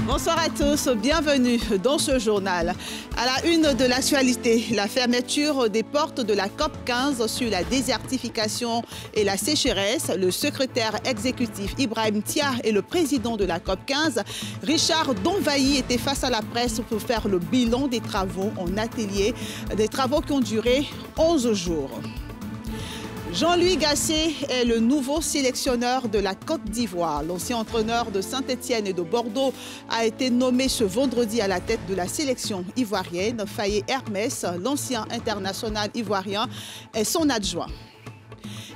Bonsoir à tous, bienvenue dans ce journal. À la une de l'actualité, la fermeture des portes de la COP15 sur la désertification et la sécheresse. Le secrétaire exécutif Ibrahim Tia et le président de la COP15, Richard Donvayi, étaient face à la presse pour faire le bilan des travaux en atelier, des travaux qui ont duré 11 jours. Jean-Louis Gasset est le nouveau sélectionneur de la Côte d'Ivoire. L'ancien entraîneur de Saint-Étienne et de Bordeaux a été nommé ce vendredi à la tête de la sélection ivoirienne. Faye Hermès, l'ancien international ivoirien, est son adjoint.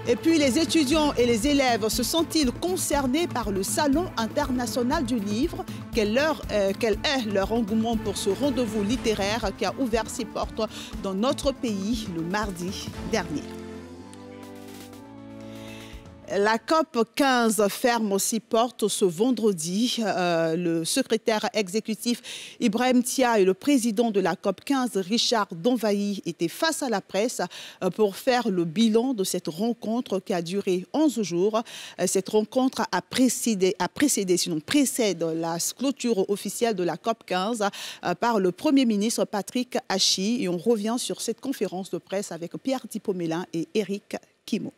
Et puis, les étudiants et les élèves se sont-ils concernés par le Salon international du livre? Quel est leur engouement pour ce rendez-vous littéraire qui a ouvert ses portes dans notre pays le mardi dernier? La COP15 ferme aussi porte ce vendredi. Le secrétaire exécutif Ibrahim Tia et le président de la COP15, Richard Donvayi, étaient face à la presse pour faire le bilan de cette rencontre qui a duré 11 jours. Cette rencontre précède la clôture officielle de la COP15 par le Premier ministre Patrick Hachi. Et on revient sur cette conférence de presse avec Pierre Dipomélin et Eric Kimo.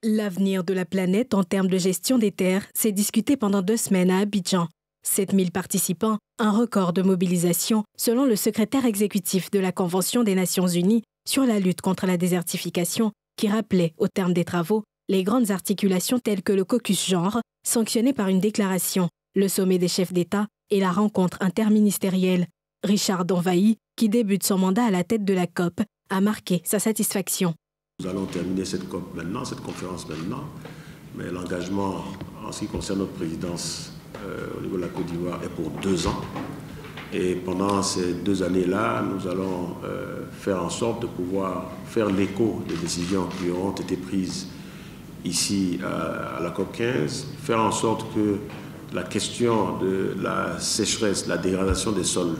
L'avenir de la planète en termes de gestion des terres s'est discuté pendant 2 semaines à Abidjan. 7000 participants, un record de mobilisation selon le secrétaire exécutif de la Convention des Nations Unies sur la lutte contre la désertification qui rappelait, au terme des travaux, les grandes articulations telles que le caucus genre, sanctionné par une déclaration, le sommet des chefs d'État et la rencontre interministérielle. Richard Donvayi, qui débute son mandat à la tête de la COP, a marqué sa satisfaction. Nous allons terminer cette COP maintenant, cette conférence maintenant, mais l'engagement en ce qui concerne notre présidence au niveau de la Côte d'Ivoire est pour 2 ans. Et pendant ces 2 années-là, nous allons faire en sorte de pouvoir faire l'écho des décisions qui auront été prises ici à la COP15, faire en sorte que la question de la sécheresse, de la dégradation des sols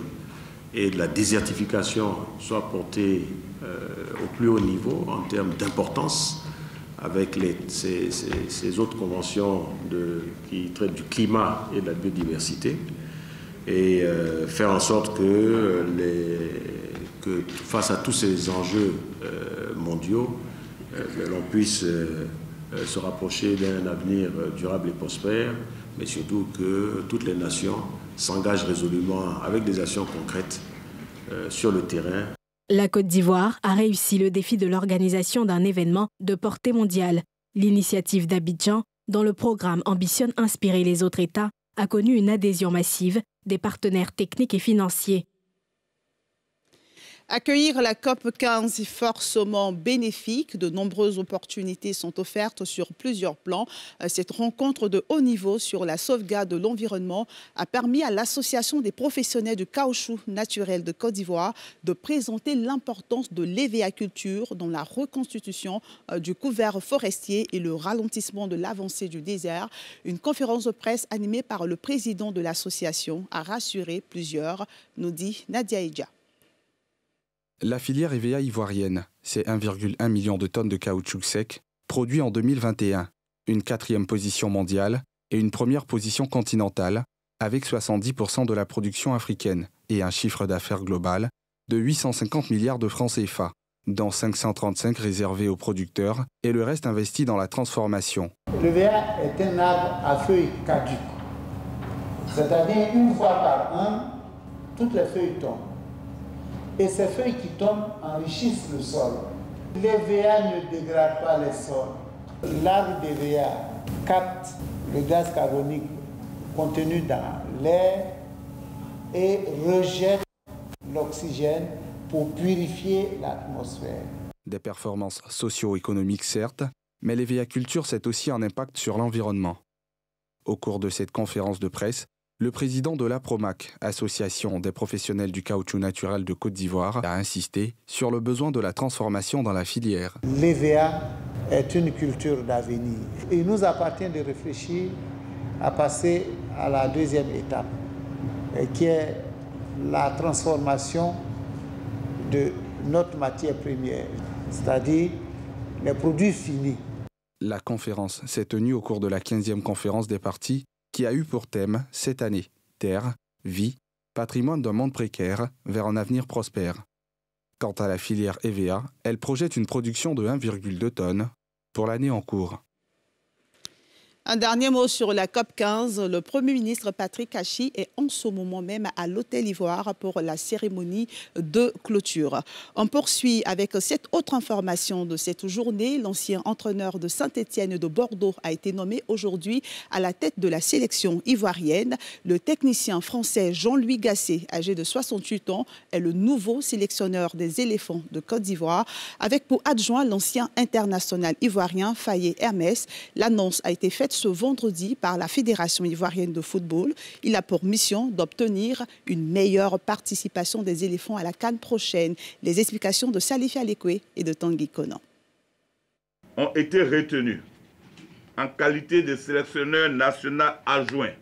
et de la désertification soit portée au plus haut niveau en termes d'importance avec ces autres conventions qui traitent du climat et de la biodiversité et faire en sorte que face à tous ces enjeux mondiaux, l'on puisse se rapprocher d'un avenir durable et prospère, mais surtout que toutes les nations s'engagent résolument avec des actions concrètes sur le terrain. La Côte d'Ivoire a réussi le défi de l'organisation d'un événement de portée mondiale. L'initiative d'Abidjan, dont le programme ambitionne inspirer les autres États, a connu une adhésion massive des partenaires techniques et financiers. Accueillir la COP15 est forcément bénéfique. De nombreuses opportunités sont offertes sur plusieurs plans. Cette rencontre de haut niveau sur la sauvegarde de l'environnement a permis à l'Association des professionnels du caoutchouc naturel de Côte d'Ivoire de présenter l'importance de l'hévéaculture dans la reconstitution du couvert forestier et le ralentissement de l'avancée du désert. Une conférence de presse animée par le président de l'association a rassuré plusieurs, nous dit Nadia Edja. La filière EVA ivoirienne, c'est 1,1 million de tonnes de caoutchouc sec, produit en 2021, une 4e position mondiale et une 1re position continentale, avec 70% de la production africaine et un chiffre d'affaires global de 850 milliards de francs CFA, dont 535 réservés aux producteurs et le reste investi dans la transformation. L'EVA est un arbre à feuilles caduques, c'est-à-dire une fois par an, toutes les feuilles tombent. Et ces feuilles qui tombent enrichissent le sol. L'EVA ne dégrade pas les sols. L'arbre d'EVA capte le gaz carbonique contenu dans l'air et rejette l'oxygène pour purifier l'atmosphère. Des performances socio-économiques certes, mais l'hévéaculture c'est aussi un impact sur l'environnement. Au cours de cette conférence de presse, le président de l'APROMAC, Association des professionnels du caoutchouc naturel de Côte d'Ivoire, a insisté sur le besoin de la transformation dans la filière. L'EVA est une culture d'avenir. Il nous appartient de réfléchir à passer à la deuxième étape, qui est la transformation de notre matière première, c'est-à-dire les produits finis. La conférence s'est tenue au cours de la 15e conférence des parties qui a eu pour thème cette année Terre, vie, patrimoine d'un monde précaire vers un avenir prospère. Quant à la filière EVA, elle projette une production de 1,2 tonnes pour l'année en cours. Un dernier mot sur la COP15. Le Premier ministre Patrick Hachi est en ce moment même à l'Hôtel Ivoire pour la cérémonie de clôture. On poursuit avec cette autre information de cette journée. L'ancien entraîneur de Saint-Étienne et de Bordeaux a été nommé aujourd'hui à la tête de la sélection ivoirienne. Le technicien français Jean-Louis Gasset, âgé de 68 ans, est le nouveau sélectionneur des éléphants de Côte d'Ivoire, avec pour adjoint l'ancien international ivoirien Faye Hermès. L'annonce a été faite ce vendredi par la Fédération ivoirienne de football. Il a pour mission d'obtenir une meilleure participation des éléphants à la CAN prochaine. Les explications de Salif Alekwe et de Tanguy Konan. Ont été retenus en qualité de sélectionneur national adjoint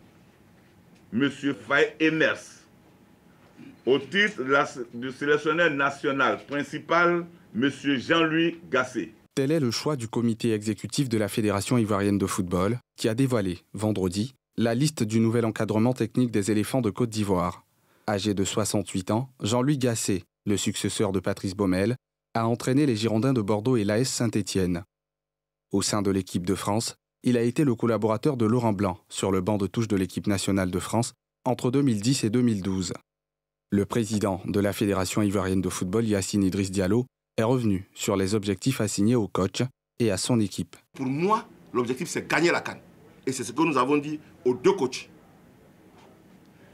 M. Faye Hermès, au titre de sélectionneur national principal M. Jean-Louis Gasset. Tel est le choix du comité exécutif de la Fédération ivoirienne de football qui a dévoilé, vendredi, la liste du nouvel encadrement technique des éléphants de Côte d'Ivoire. Âgé de 68 ans, Jean-Louis Gasset, le successeur de Patrice Baumel, a entraîné les Girondins de Bordeaux et l'AS Saint-Étienne. Au sein de l'équipe de France, il a été le collaborateur de Laurent Blanc sur le banc de touche de l'équipe nationale de France entre 2010 et 2012. Le président de la Fédération ivoirienne de football, Yacine Idriss Diallo, est revenu sur les objectifs assignés au coach et à son équipe. Pour moi, l'objectif, c'est gagner la CAN. Et c'est ce que nous avons dit aux deux coachs.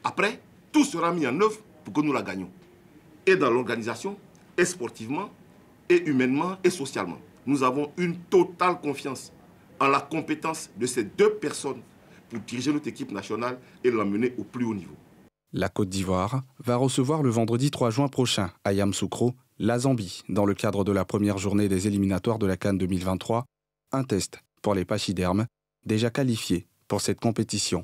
Après, tout sera mis en œuvre pour que nous la gagnions. Et dans l'organisation, et sportivement, et humainement, et socialement. Nous avons une totale confiance en la compétence de ces deux personnes pour diriger notre équipe nationale et l'emmener au plus haut niveau. La Côte d'Ivoire va recevoir le vendredi 3 juin prochain à Yamoussoukro la Zambie dans le cadre de la première journée des éliminatoires de la CAN 2023, un test pour les pachydermes déjà qualifiés pour cette compétition.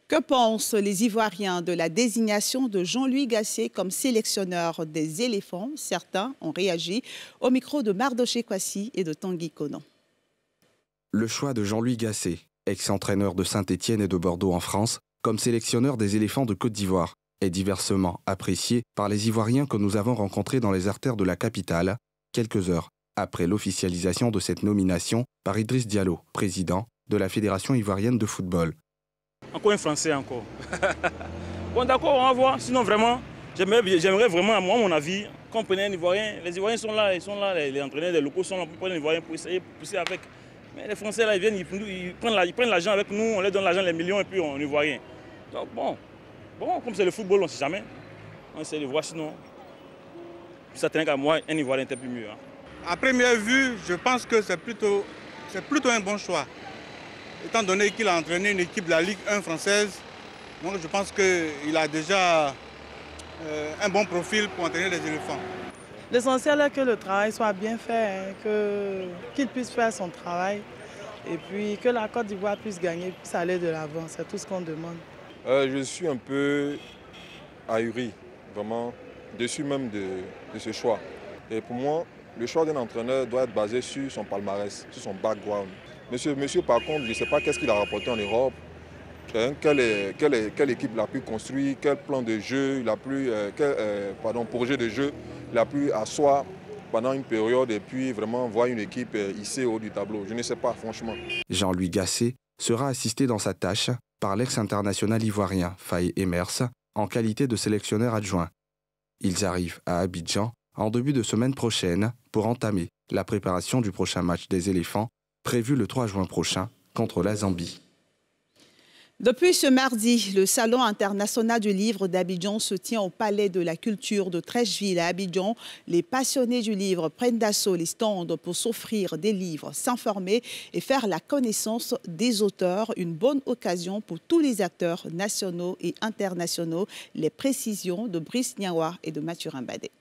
Que pensent les Ivoiriens de la désignation de Jean-Louis Gasset comme sélectionneur des éléphants? Certains ont réagi au micro de Mardoché Kwasi et de Tanguy Konan. Le choix de Jean-Louis Gasset, ex-entraîneur de Saint-Étienne et de Bordeaux en France, comme sélectionneur des éléphants de Côte d'Ivoire, est diversement apprécié par les Ivoiriens que nous avons rencontrés dans les artères de la capitale, quelques heures après l'officialisation de cette nomination par Idriss Diallo, président de la Fédération ivoirienne de football. Encore un Français, encore. Bon, d'accord, on va voir. Sinon, vraiment, j'aimerais vraiment, à mon avis, qu'on prenne un Ivoirien. Les Ivoiriens sont là, les entraîneurs des locaux sont là pour prendre un Ivoirien pour essayer de pousser avec. Mais les Français, là, ils viennent, ils prennent l'argent avec nous, on leur donne l'argent, les millions, et puis on est Ivoirien. Donc, bon, comme c'est le football, on ne sait jamais. On essaie de voir, sinon, ça tenait qu'à moi, un Ivoirien était plus mieux. Hein. À première vue, je pense que c'est plutôt un bon choix. Étant donné qu'il a entraîné une équipe de la Ligue 1 française, donc je pense qu'il a déjà un bon profil pour entraîner les éléphants. L'essentiel est que le travail soit bien fait, qu'il puisse faire son travail et puis que la Côte d'Ivoire puisse gagner, puisse aller de l'avant. C'est tout ce qu'on demande. Je suis un peu ahuri, vraiment déçu même de ce choix. Et pour moi, le choix d'un entraîneur doit être basé sur son palmarès, sur son background. Monsieur, par contre, je ne sais pas qu'est-ce qu'il a rapporté en Europe, quelle équipe il a pu construire, quel plan de jeu, projet de jeu il a pu asseoir pendant une période et puis vraiment voir une équipe hissée au haut du tableau. Je ne sais pas, franchement. Jean-Louis Gasset sera assisté dans sa tâche par l'ex-international ivoirien Faye Hermès en qualité de sélectionneur adjoint. Ils arrivent à Abidjan en début de semaine prochaine pour entamer la préparation du prochain match des éléphants prévu le 3 juin prochain contre la Zambie. Depuis ce mardi, le Salon international du livre d'Abidjan se tient au Palais de la Culture de Treichville à Abidjan. Les passionnés du livre prennent d'assaut les stands pour s'offrir des livres, s'informer et faire la connaissance des auteurs. Une bonne occasion pour tous les acteurs nationaux et internationaux. Les précisions de Brice Niawa et de Mathurin Badé.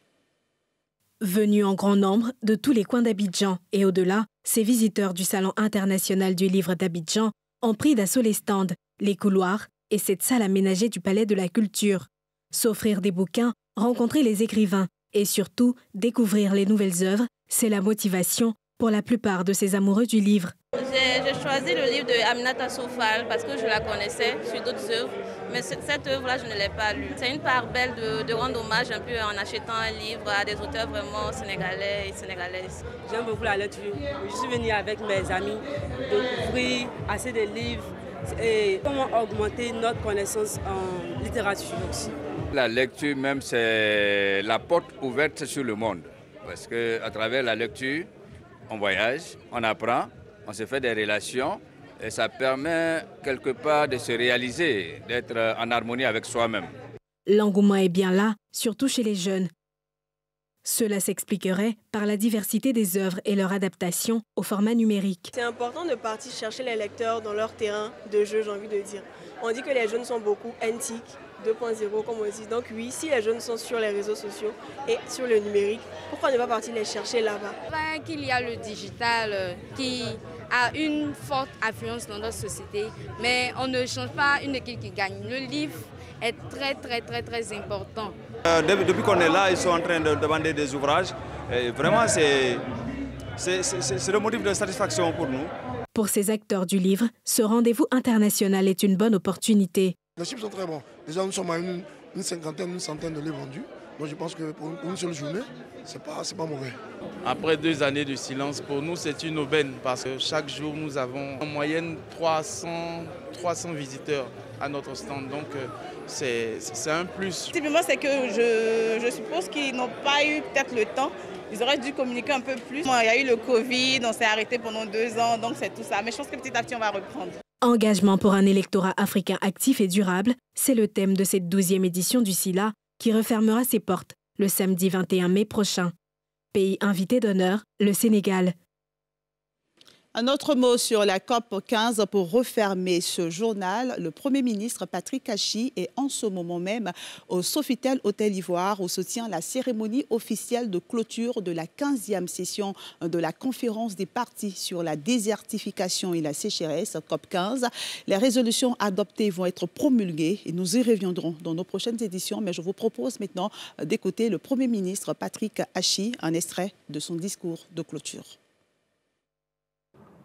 Venus en grand nombre de tous les coins d'Abidjan et au-delà, ces visiteurs du Salon international du livre d'Abidjan ont pris d'assaut les stands, les couloirs et cette salle aménagée du Palais de la Culture. S'offrir des bouquins, rencontrer les écrivains et surtout découvrir les nouvelles œuvres, c'est la motivation pour la plupart de ces amoureux du livre. J'ai choisi le livre de Aminata Soufal parce que je la connaissais sur d'autres œuvres, mais cette œuvre-là, je ne l'ai pas lue. C'est une part belle de rendre hommage un peu en achetant un livre à des auteurs vraiment sénégalais et sénégalaises. J'aime beaucoup la lecture. Je suis venue avec mes amis découvrir assez de livres et comment augmenter notre connaissance en littérature aussi. La lecture même, c'est la porte ouverte sur le monde. Parce qu'à travers la lecture, on voyage, on apprend, on se fait des relations et ça permet quelque part de se réaliser, d'être en harmonie avec soi-même. L'engouement est bien là, surtout chez les jeunes. Cela s'expliquerait par la diversité des œuvres et leur adaptation au format numérique. C'est important de partir chercher les lecteurs dans leur terrain de jeu, j'ai envie de dire. On dit que les jeunes sont beaucoup antiques, 2.0 comme on dit. Donc oui, si les jeunes sont sur les réseaux sociaux et sur le numérique, pourquoi ne pas partir les chercher là-bas? Qu'il y a le digital qui a une forte influence dans notre société, mais on ne change pas une équipe qui gagne. Le livre est très important. Depuis qu'on est là, ils sont en train de demander des ouvrages. Et vraiment, c'est le motif de satisfaction pour nous. Pour ces acteurs du livre, ce rendez-vous international est une bonne opportunité. Les chiffres sont très bons. Déjà, nous sommes à une cinquantaine, une centaine de livres vendus. Donc je pense que pour une seule journée, c'est pas mauvais. Après 2 années de silence, pour nous, c'est une aubaine parce que chaque jour, nous avons en moyenne 300 visiteurs à notre stand. Donc c'est un plus. Typiquement, c'est que je suppose qu'ils n'ont pas eu peut-être le temps. Ils auraient dû communiquer un peu plus. Il y a eu le Covid, on s'est arrêté pendant 2 ans, donc c'est tout ça. Mais je pense que petit à petit, on va reprendre. Engagement pour un électorat africain actif et durable, c'est le thème de cette 12e édition du SILA qui refermera ses portes le samedi 21 mai prochain. Pays invité d'honneur, le Sénégal. Un autre mot sur la COP 15 pour refermer ce journal. Le Premier ministre Patrick Achi est en ce moment même au Sofitel Hôtel Ivoire où se tient la cérémonie officielle de clôture de la 15e session de la conférence des parties sur la désertification et la sécheresse, COP 15. Les résolutions adoptées vont être promulguées et nous y reviendrons dans nos prochaines éditions. Mais je vous propose maintenant d'écouter le Premier ministre Patrick Achi, un extrait de son discours de clôture.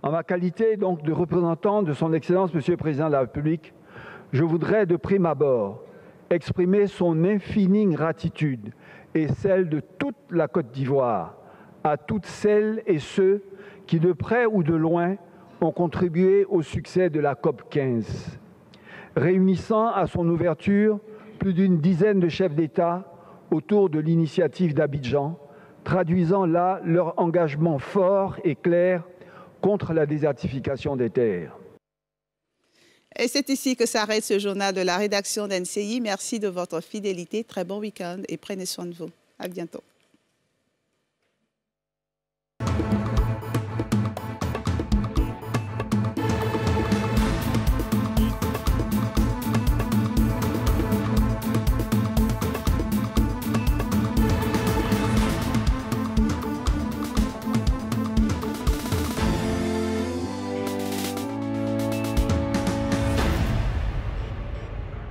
En ma qualité donc de représentant de son Excellence, Monsieur le Président de la République, je voudrais de prime abord exprimer son infinie gratitude et celle de toute la Côte d'Ivoire à toutes celles et ceux qui, de près ou de loin, ont contribué au succès de la COP 15, réunissant à son ouverture plus d'une dizaine de chefs d'État autour de l'initiative d'Abidjan, traduisant là leur engagement fort et clair contre la désertification des terres. Et c'est ici que s'arrête ce journal de la rédaction d'NCI. Merci de votre fidélité. Très bon week-end et prenez soin de vous. À bientôt.